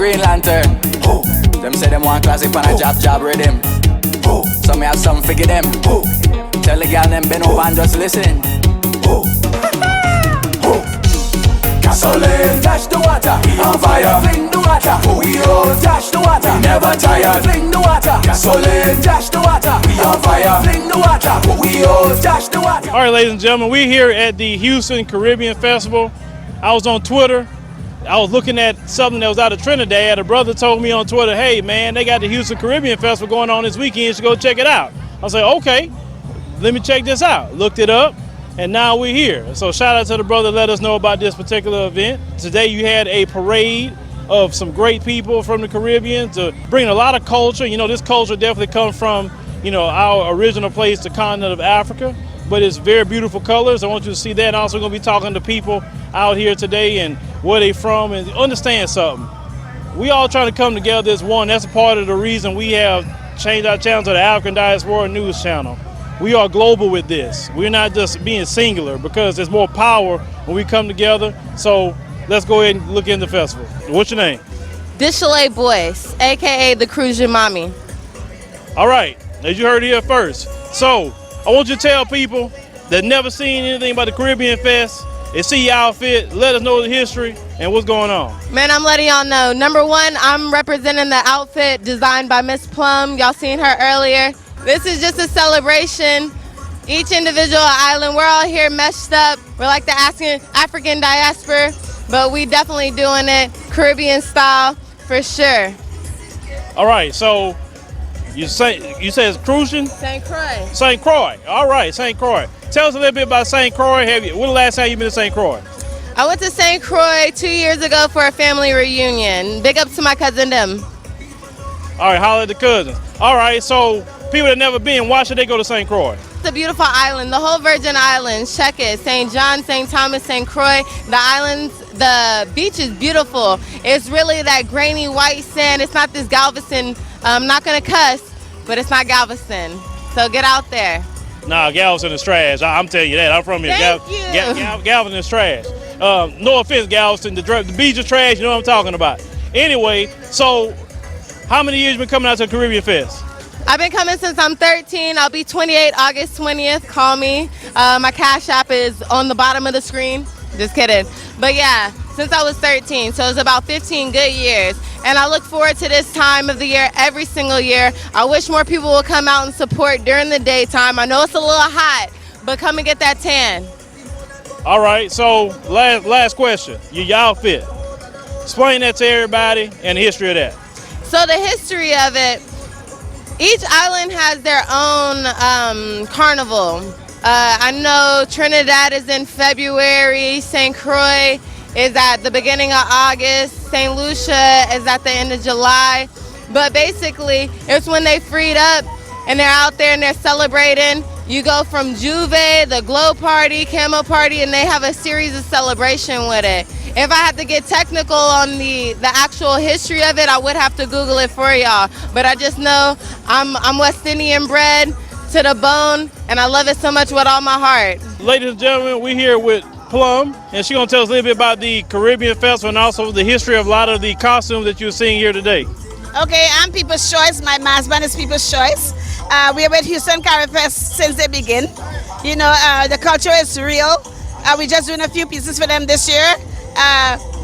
Green Lantern. Them say them want classic pan a jab rhythm. So me have something for them. Tell the girl them bend over and just listen. Gasoline, dash the water, we on fire. Fling the water, we all dash the water. We never tired. Fling the water, gasoline, dash the water, we on fire. Fling the water, we all dash the water. All right, ladies and gentlemen, we're here at the Houston Caribbean Festival. I was on Twitter. I was looking at something that was out of Trinidad. A brother told me on Twitter, hey man, they got the Houston Caribbean Festival going on this weekend. You should go check it out. I was like, okay, let me check this out. Looked it up. And now we're here. So shout out to the brother let us know about this particular event. Today you had a parade of some great people from the Caribbean to bring a lot of culture. You know, this culture definitely comes from, you know, our original place, the continent of Africa, but it's very beautiful colors. I want you to see that. And also going to be talking to people out here today and where they from and understand something. We all trying to come together as one. That's a part of the reason we have changed our channel to the African Diaspora News Channel. We are global with this. We're not just being singular because there's more power when we come together. So let's go ahead and look into the festival. What's your name? Dishalay Boyce, aka the Cruisin' Mommy. All right, as you heard here first. So I want you to tell people that never seen anything about the Caribbean Fest and see your outfit, let us know the history and what's going on. Man, I'm letting y'all know. Number one, I'm representing the outfit designed by Miss Plum. Y'all seen her earlier. This is just a celebration. Each individual island, we're all here meshed up. We're like the African diaspora, but we definitely doing it Caribbean style for sure. All right, so you said it's cruising? St. Croix. St. Croix. All right, St. Croix. Tell us a little bit about St. Croix. When the last time you been to St. Croix? I went to St. Croix 2 years ago for a family reunion. Big up to my cousin them. All right, holla at the cousins. All right, so people that never been, why should they go to St. Croix? It's a beautiful island, the whole Virgin Islands. Check it, St. John, St. Thomas, St. Croix. The islands, the beach is beautiful. It's really that grainy white sand. It's not this Galveston, I'm not gonna cuss, but it's not Galveston. So get out there. Nah, Galveston is trash. I'm telling you that. I'm from here. Thank you. Galveston is trash. No offense, Galveston. The beach is trash. You know what I'm talking about. Anyway, so how many years you been coming out to the Caribbean Fest? I've been coming since I'm 13. I'll be 28 August 20th. Call me. My Cash App is on the bottom of the screen. Just kidding. But yeah, since I was 13. So it's about 15 good years. And I look forward to this time of the year every single year. I wish more people would come out and support during the daytime. I know it's a little hot, but come and get that tan. All right, so last question. Your outfit. Explain that to everybody and the history of that. So the history of it, each island has their own carnival. I know Trinidad is in February, St. Croix is at the beginning of August, St. Lucia is at the end of July. But basically, it's when they freed up and they're out there and they're celebrating. You go from Juve, the Glow Party, Camo Party, and they have a series of celebration with it. If I had to get technical on the actual history of it, I would have to Google it for y'all. But I just know I'm West Indian bred to the bone, and I love it so much with all my heart. Ladies and gentlemen, we're here with Plum, and she's going to tell us a little bit about the Caribbean Festival and also the history of a lot of the costumes that you're seeing here today. Okay, I'm People's Choice. My husband is People's Choice. We're with Houston Caribbean Fest since they begin. You know, the culture is real. We're just doing a few pieces for them this year.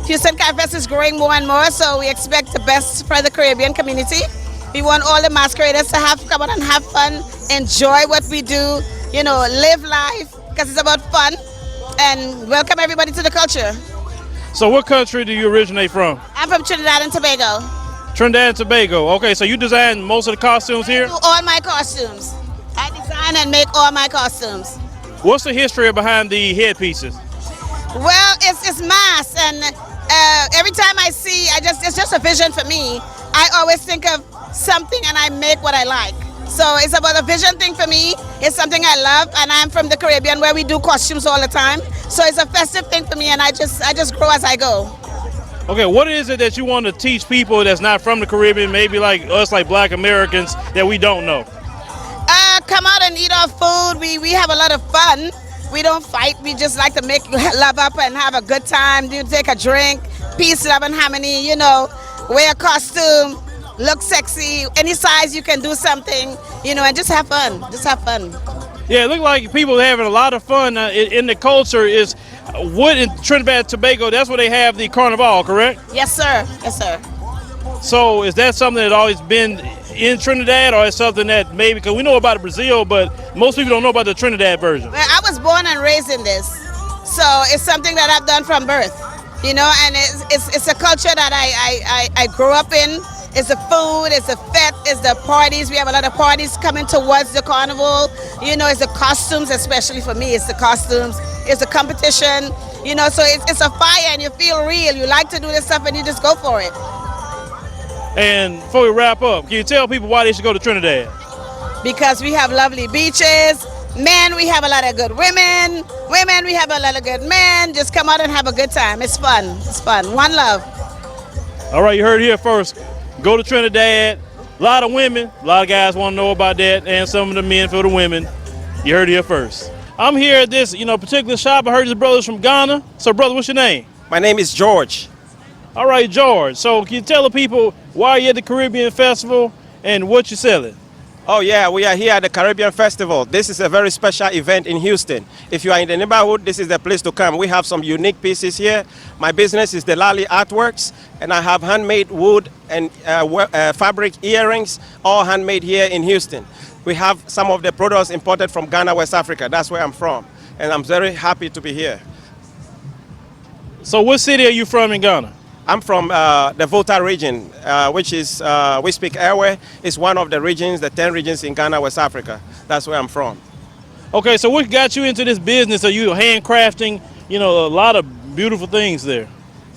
Houston Caribbean Fest is growing more and more, so we expect the best for the Caribbean community. We want all the masqueraders to come out and have fun, enjoy what we do, you know, live life, because it's about fun, and welcome everybody to the culture. So what country do you originate from? I'm from Trinidad and Tobago. Trinidad and Tobago. Okay, so you design most of the costumes here? I do all my costumes. I design and make all my costumes. What's the history behind the headpieces? Well, it's mass, and every time I see, it's just a vision for me. I always think of something and I make what I like. So it's about a vision thing for me. It's something I love, and I'm from the Caribbean where we do costumes all the time. So it's a festive thing for me, and I just grow as I go. Okay, what is it that you want to teach people that's not from the Caribbean, maybe like us, like Black Americans, that we don't know? Come out and eat our food. We have a lot of fun. We don't fight. We just like to make love up and have a good time. You take a drink, peace, love, and harmony. You know, wear a costume, look sexy, any size you can do something, you know, and just have fun. Just have fun. Yeah, it looks like people are having a lot of fun in the culture. Is what in Trinidad and Tobago? That's where they have the carnival, correct? Yes, sir. Yes, sir. So is that something that always been in Trinidad, or is something that maybe, because we know about Brazil, but most people don't know about the Trinidad version? Well, I was born and raised in this, so it's something that I've done from birth, you know, and it's a culture that I grew up in. It's the food, it's the fete, it's the parties. We have a lot of parties coming towards the carnival. You know, it's the costumes, especially for me, it's the costumes, it's the competition, you know, so it's a fire and you feel real. You like to do this stuff and you just go for it. And before we wrap up, can you tell people why they should go to Trinidad? Because we have lovely beaches. Men, we have a lot of good women. Women, we have a lot of good men. Just come out and have a good time. It's fun. It's fun. One love. All right, you heard it here first. Go to Trinidad. A lot of women. A lot of guys want to know about that, and some of the men for the women. You heard it here first. I'm here at this, particular shop. I heard his brother's from Ghana. So, brother, what's your name? My name is George. All right, George. So, can you tell the people why you're at the Caribbean Festival and what you're selling? Oh yeah, we are here at the Caribbean Festival. This is a very special event in Houston. If you are in the neighborhood, this is the place to come. We have some unique pieces here. My business is Delali Artworks, and I have handmade wood and fabric earrings, all handmade here in Houston. We have some of the products imported from Ghana, West Africa. That's where I'm from, and I'm very happy to be here. So what city are you from in Ghana? I'm from the Volta region, which is, we speak Ewe. It's one of the regions, the 10 regions in Ghana, West Africa. That's where I'm from. Okay, so what got you into this business? Are you handcrafting, a lot of beautiful things there?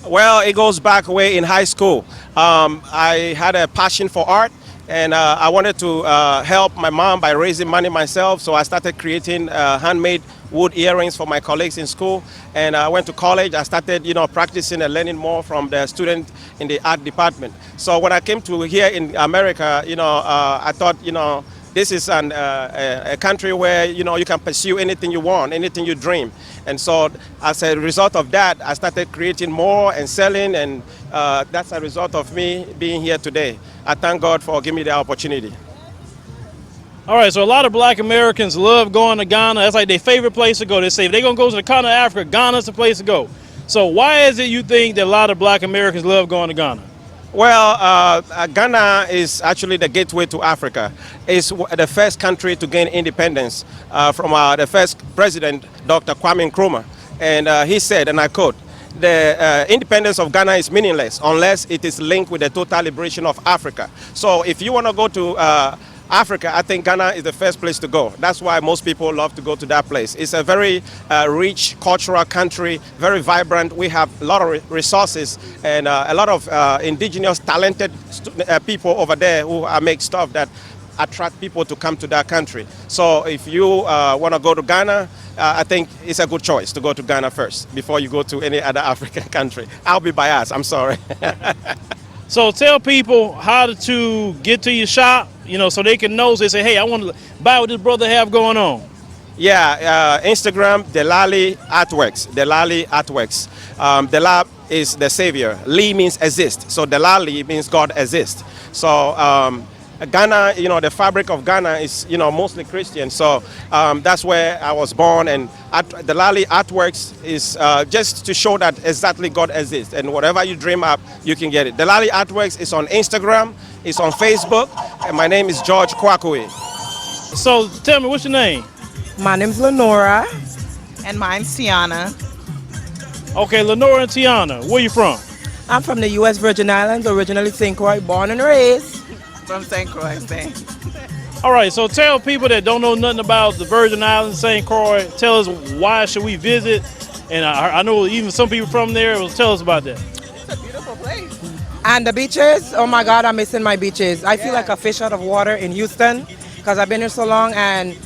Well, it goes back way in high school. I had a passion for art, and I wanted to help my mom by raising money myself, so I started creating handmade wood earrings for my colleagues in school. And I went to college. I started, practicing and learning more from the student in the art department. So when I came to here in America, I thought, this is a country where, you can pursue anything you want, anything you dream. And so as a result of that, I started creating more and selling, and that's a result of me being here today. I thank God for giving me the opportunity. All right, so a lot of black Americans love going to Ghana. That's like their favorite place to go. They say if they're going to go to the continent of Africa, Ghana's the place to go. So why is it you think that a lot of black Americans love going to Ghana? Well, Ghana is actually the gateway to Africa. It's the first country to gain independence from the first president, Dr. Kwame Nkrumah. And he said, and I quote, the independence of Ghana is meaningless unless it is linked with the total liberation of Africa. So if you want to go to Africa, I think Ghana is the first place to go. That's why most people love to go to that place. It's a very rich cultural country, very vibrant. We have a lot of resources and a lot of indigenous talented people over there who make stuff that attract people to come to that country. So if you want to go to Ghana, I think it's a good choice to go to Ghana first before you go to any other African country. I'll be biased, I'm sorry. So tell people how to get to your shop, so they can know. They say, hey, I want to buy what this brother have going on. Yeah, Instagram, Delali Artworks, Delali Artworks. Delali is the savior. Li means exist. So Delali means God exists. So Ghana, the fabric of Ghana is, mostly Christian. So that's where I was born. And Delali Artworks is just to show that exactly God exists. And whatever you dream up, you can get it. Delali Artworks is on Instagram, it's on Facebook. And my name is George Kwakui. So tell me, what's your name? My name's Lenora. And mine's Tiana. Okay, Lenora and Tiana, where you from? I'm from the U.S. Virgin Islands, originally St. Croix, born and raised. From St. Croix, All right, so tell people that don't know nothing about the Virgin Islands, St. Croix, tell us why should we visit? And I know even some people from there will tell us about that. It's a beautiful place. And the beaches, oh my God, I'm missing my beaches. I feel like a fish out of water in Houston because I've been here so long, and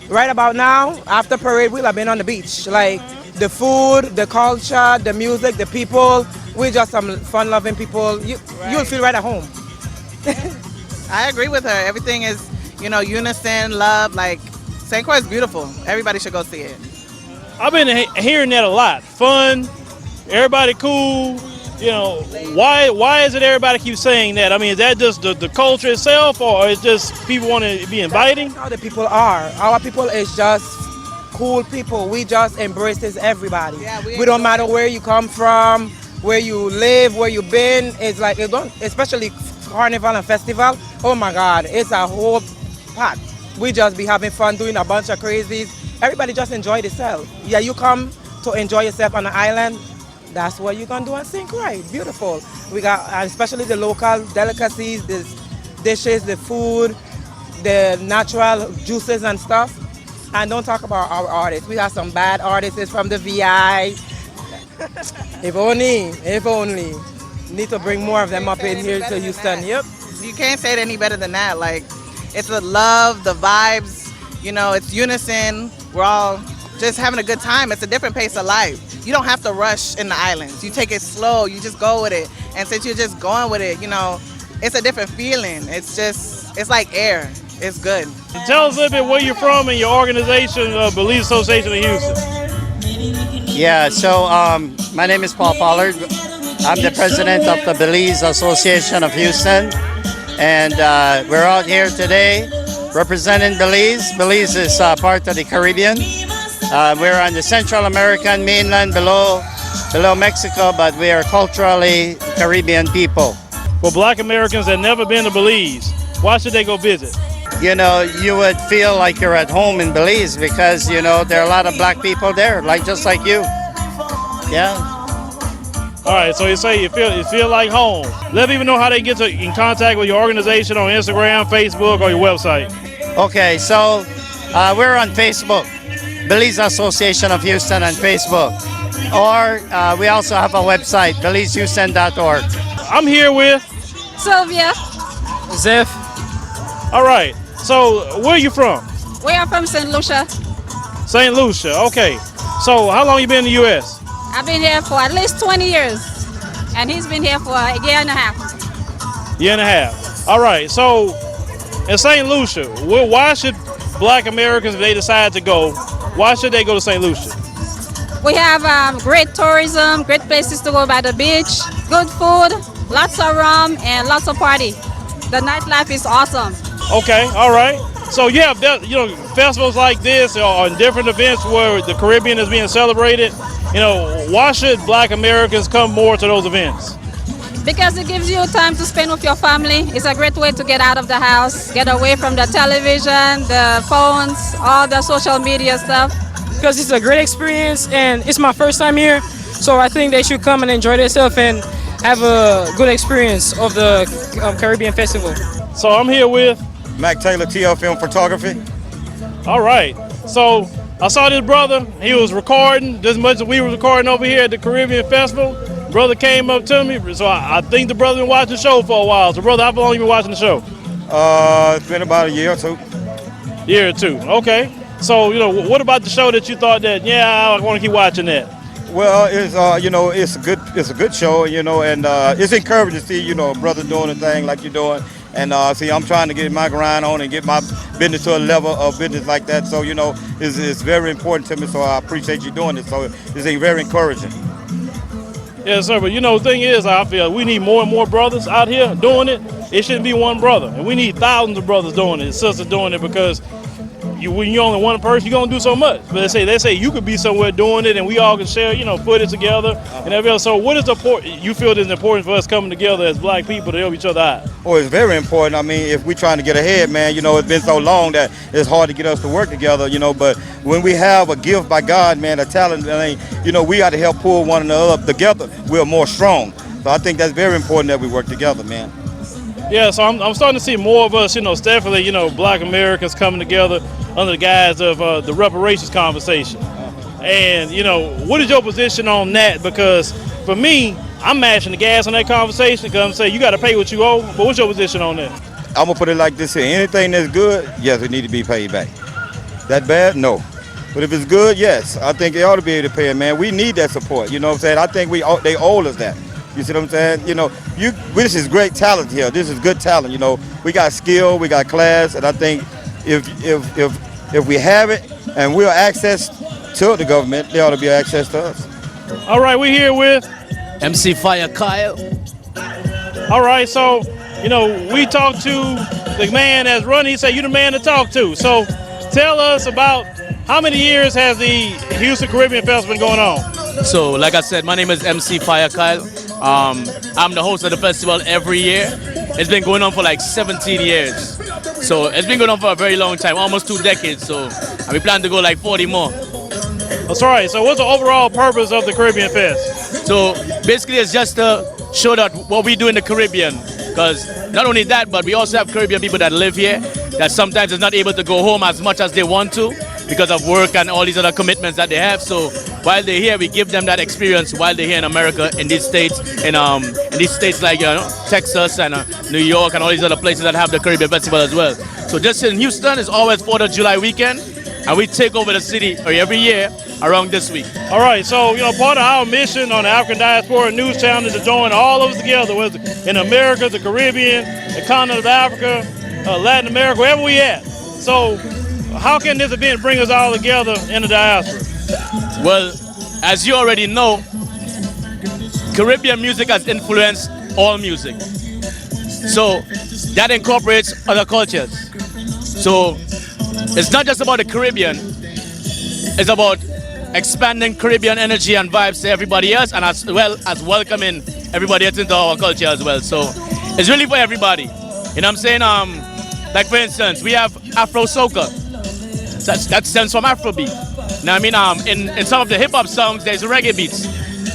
right about now, after parade wheel, I've been on the beach. Like the food, the culture, the music, the people, we're just some fun-loving people. You'll feel right at home. I agree with her. Everything is, unison, love. Like, St. Croix is beautiful. Everybody should go see it. I've been hearing that a lot. Fun, everybody cool, You know, why is it everybody keeps saying that? I mean, is that just the culture itself, or is just people want to be inviting? How the people are. Our people is just cool people. We just embraces everybody. Yeah, we don't matter where you come from, where you live, where you've been. It's like, it don't, especially carnival and festival. Oh my God, it's a whole pot. We just be having fun, doing a bunch of crazies. Everybody just enjoy themselves. Yeah, you come to enjoy yourself on the island. That's what you're gonna do and sing right. Beautiful. We got especially the local delicacies, the dishes, the food, the natural juices and stuff. And don't talk about our artists. We got some bad artists from the VI. If only. Need to bring more of them up in here to Houston. Yep. You can't say it any better than that. Like, it's the love, the vibes, you know, it's unison. We're all just having a good time. It's a different pace of life. You don't have to rush in the islands. You take it slow, you just go with it. And since you're just going with it, you know, it's a different feeling. It's like air. It's good. Tell us a little bit where you're from and your organization, Belize Association of Houston. Yeah, so my name is Paul Pollard. I'm the president of the Belize Association of Houston. And we're out here today representing Belize. Belize is part of the Caribbean. We're on the Central American mainland below Mexico, but we are culturally Caribbean people. Well, Black Americans that never been to Belize, why should they go visit? You know, you would feel like you're at home in Belize because, you know, there are a lot of black people there, just like you. Yeah. All right, so you say you feel like home. Let people know how they get in contact with your organization on Instagram, Facebook, or your website. Okay, so we're on Facebook, Belize Association of Houston on Facebook. Or we also have a website, belizehouston.org. I'm here with Sylvia. Zeph. All right, so where are you from? We are from St. Lucia. St. Lucia, okay. So how long you been in the U.S.? I've been here for at least 20 years. And he's been here for a year and a half. Year and a half. All right, so in St. Lucia, why should Black Americans, if they decide to go, why should they go to St. Lucia? We have great tourism, great places to go by the beach, good food, lots of rum, and lots of party. The nightlife is awesome. Okay, all right. So you have, festivals like this or different events where the Caribbean is being celebrated. You know, why should Black Americans come more to those events? Because it gives you time to spend with your family. It's a great way to get out of the house, get away from the television, the phones, all the social media stuff. Because it's a great experience and it's my first time here, so I think they should come and enjoy themselves and have a good experience of the Caribbean Festival. So I'm here with Mac Taylor, TL Film Photography. All right. So I saw this brother. He was recording just as much as we were recording over here at the Caribbean Festival. Brother came up to me, so I think the brother been watching the show for a while. So brother, how long you been watching the show? It's been about a year or two. Year or two. Okay. So what about the show that you thought that I want to keep watching that? Well, it's a good show, and it's encouraging to see a brother doing a thing like you're doing. And see, I'm trying to get my grind on and get my business to a level of business like that. So, it's very important to me. So I appreciate you doing it. So it's very encouraging. Yes, sir. But the thing is, I feel we need more and more brothers out here doing it. It shouldn't be one brother. And we need thousands of brothers doing it, sisters doing it, because when you're only one person, you're going to do so much. But they say you could be somewhere doing it and we all can share, footage together and everything else. So what is you feel is important for us coming together as Black people to help each other out? Oh, it's very important. I mean, if we're trying to get ahead, man, it's been so long that it's hard to get us to work together, but when we have a gift by God, man, a talent, we got to help pull one another up together. We're more strong. So I think that's very important that we work together, man. Yeah, so I'm starting to see more of us, definitely, Black Americans coming together under the guise of the reparations conversation. And, what is your position on that? Because for me, I'm mashing the gas on that conversation because I'm saying you got to pay what you owe. But what's your position on that? I'm going to put it like this here. Anything that's good, yes, it need to be paid back. That bad? No. But if it's good, yes. I think they ought to be able to pay it, man. We need that support. You know what I'm saying? I think they owe us that. You see what I'm saying? This is great talent here. This is good talent. We got skill, we got class, and I think if we have it and we're access to the government, they ought to be access to us. All right, we're here with MC Fire Kyle. All right, so, we talked to the man that's running. He said, you're the man to talk to. So tell us about how many years has the Houston Caribbean Festival been going on? So, like I said, my name is MC Fire Kyle. I'm the host of the festival every year. It's been going on for like 17 years. So it's been going on for a very long time, almost 2 decades. So we plan to go like 40 more. That's right. So what's the overall purpose of the Caribbean Fest? So basically it's just to show that what we do in the Caribbean. Because not only that, but we also have Caribbean people that live here that sometimes is not able to go home as much as they want to because of work and all these other commitments that they have. So while they're here, we give them that experience while they're here in America, in these states, in these states like Texas and New York and all these other places that have the Caribbean Festival as well. So just in Houston, it's always 4th of July weekend, and we take over the city every year around this week. All right, so part of our mission on the African Diaspora News Channel is to join all of us together, whether in America, the Caribbean, the continent of Africa, Latin America, wherever we at. So how can this event bring us all together in the diaspora? Well, as you already know, Caribbean music has influenced all music. So that incorporates other cultures. So it's not just about the Caribbean, it's about expanding Caribbean energy and vibes to everybody else, and as well as welcoming everybody else into our culture as well. So it's really for everybody. You know what I'm saying? Like for instance, we have Afro Soca. That stems from Afrobeat. Now, in some of the hip-hop songs, there's reggae beats.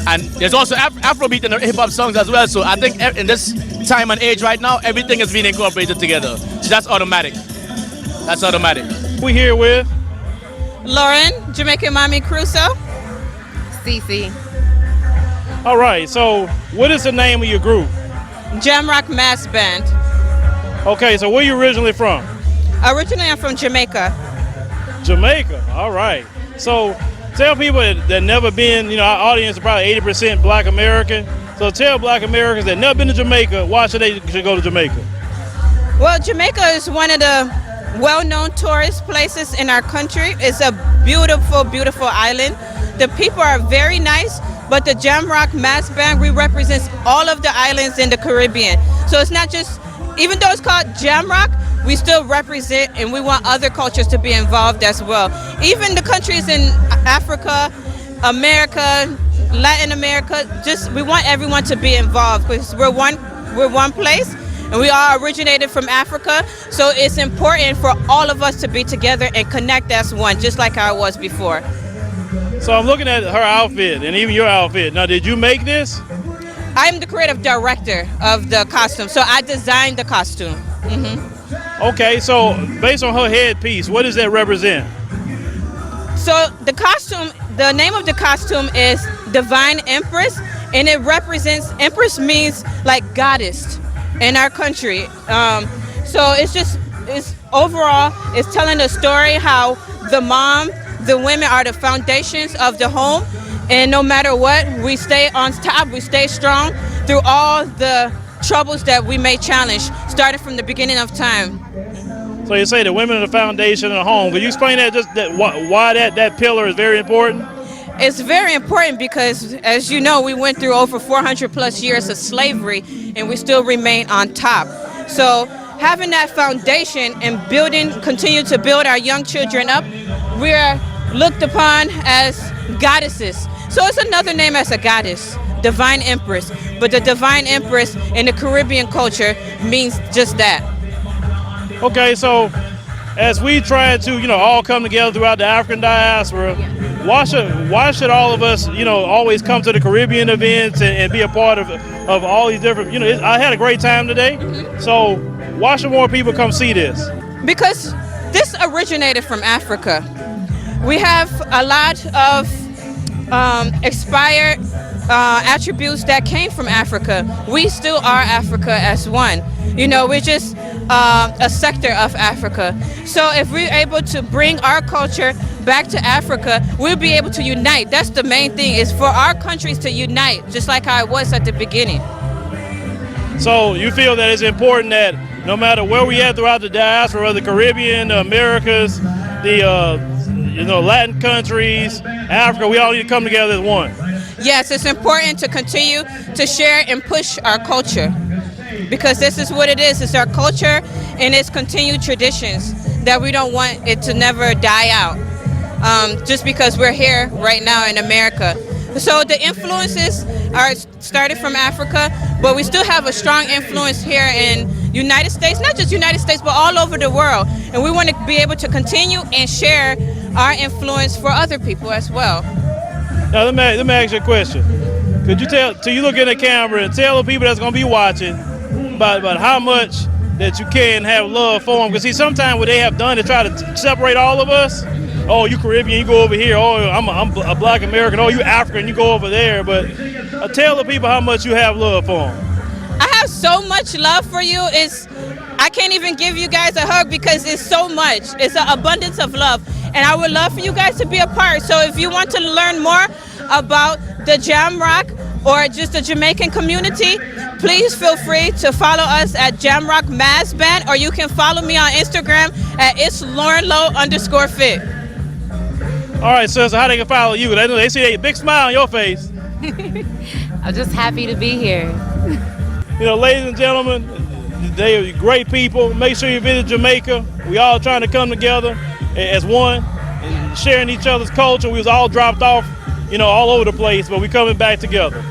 And there's also Afrobeat in the hip-hop songs as well. So I think in this time and age right now, everything is being incorporated together. So that's automatic. That's automatic. We here with Lauren, Jamaican Mommy Crusoe. Cece. All right, so what is the name of your group? Jamrock Mass Band. Okay, so where you originally from? Originally, I'm from Jamaica. Jamaica, all right. So tell people that never been, our audience is probably 80% Black American. So tell Black Americans that never been to Jamaica, why should go to Jamaica? Well, Jamaica is one of the well-known tourist places in our country. It's a beautiful, beautiful island. The people are very nice, but the Jamrock Mass Band, we represent all of the islands in the Caribbean. So it's not just, even though it's called Jamrock, we still represent and we want other cultures to be involved as well. Even the countries in Africa, America, Latin America, we want everyone to be involved because we're one place and we all originated from Africa. So it's important for all of us to be together and connect as one, just like I was before. So I'm looking at her outfit and even your outfit. Now, did you make this? I'm the creative director of the costume, so I designed the costume. Mm-hmm. Okay, so based on her headpiece, what does that represent? So the costume, the name of the costume is Divine Empress, and it represents, Empress means like goddess in our country. So it's overall, it's telling a story how the women are the foundations of the home, and no matter what, we stay on top, we stay strong through all the troubles that we may challenge, starting from the beginning of time. So you say the women are the foundation of the home. Could you explain why that pillar is very important? It's very important because, as you know, we went through over 400 plus years of slavery and we still remain on top. So having that foundation and continue to build our young children up, we're looked upon as goddesses. So it's another name as a goddess, Divine Empress. But the Divine Empress in the Caribbean culture means just that. Okay, so as we try to, all come together throughout the African diaspora, why should all of us, always come to the Caribbean events and be a part of all these different, I had a great time today. So why should more people come see this? Because this originated from Africa. We have a lot of expired attributes that came from Africa. We still are Africa as one. We're just a sector of Africa. So if we're able to bring our culture back to Africa, we'll be able to unite. That's the main thing, is for our countries to unite, just like how it was at the beginning. So you feel that it's important that no matter where we at throughout the diaspora, the Caribbean, the Americas, the Latin countries, Africa, we all need to come together as one. yes, it's important to continue to share and push our culture, because this is what it is. It's our culture and its continued traditions that we don't want it to never die out, just because we're here right now in America. So the influences are started from Africa, but we still have a strong influence here in United States, not just United States, but all over the world. And we want to be able to continue and share our influence for other people as well. Now let me ask you a question. Could you you look in the camera and tell the people that's going to be watching about how much that you can have love for them? Because see, sometimes what they have done to try to separate all of us. Oh, you Caribbean, you go over here. Oh, I'm a Black American. Oh, you African, you go over there. But tell the people how much you have love for them. I have so much love for you. I can't even give you guys a hug because it's so much. It's an abundance of love. And I would love for you guys to be a part. So if you want to learn more about the Jam Rock or just the Jamaican community, please feel free to follow us at Jamrock Mass Band, or you can follow me on Instagram at itsLaurenLow_fit. All right, so how they can follow you? They see a big smile on your face. I'm just happy to be here. You know, ladies and gentlemen, they are great people. Make sure you visit Jamaica. We all trying to come together as one and sharing each other's culture. We was all dropped off, you know, all over the place, but we coming back together.